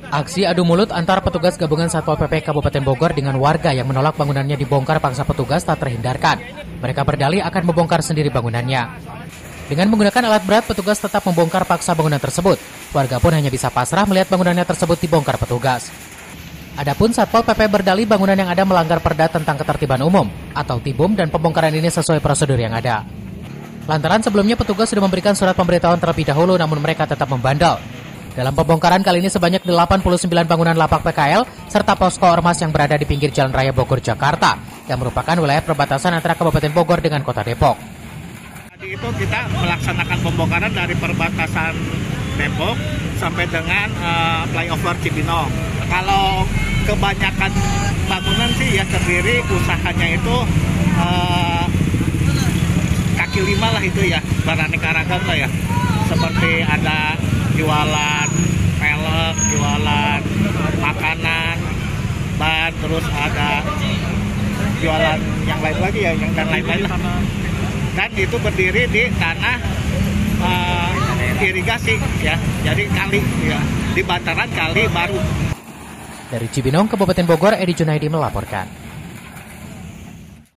Aksi adu mulut antara petugas gabungan Satpol PP Kabupaten Bogor dengan warga yang menolak bangunannya dibongkar paksa petugas tak terhindarkan. Mereka berdalih akan membongkar sendiri bangunannya. Dengan menggunakan alat berat, petugas tetap membongkar paksa bangunan tersebut. Warga pun hanya bisa pasrah melihat bangunannya tersebut dibongkar petugas. Adapun Satpol PP berdalih bangunan yang ada melanggar Perda tentang Ketertiban Umum atau TIBUM dan pembongkaran ini sesuai prosedur yang ada. Lantaran sebelumnya petugas sudah memberikan surat pemberitahuan terlebih dahulu namun mereka tetap membandel. Dalam pembongkaran kali ini sebanyak 89 bangunan lapak PKL serta posko ormas yang berada di pinggir Jalan Raya Bogor, Jakarta yang merupakan wilayah perbatasan antara Kabupaten Bogor dengan Kota Depok. Tadi itu kita melaksanakan pembongkaran dari perbatasan Depok sampai dengan flyover Cibinong. Kalau kebanyakan bangunan sih ya terdiri usahanya itu kaki lima lah itu ya, beraneka ragam lah ya. Seperti ada jualan pelek, jualan makanan, ban, terus ada jualan yang lain lagi ya, yang dan lain-lain lah. Dan itu berdiri di tanah irigasi ya, jadi kali ya, di bantaran kali baru. Dari Cibinong, Kabupaten Bogor, Edi Junaidi melaporkan.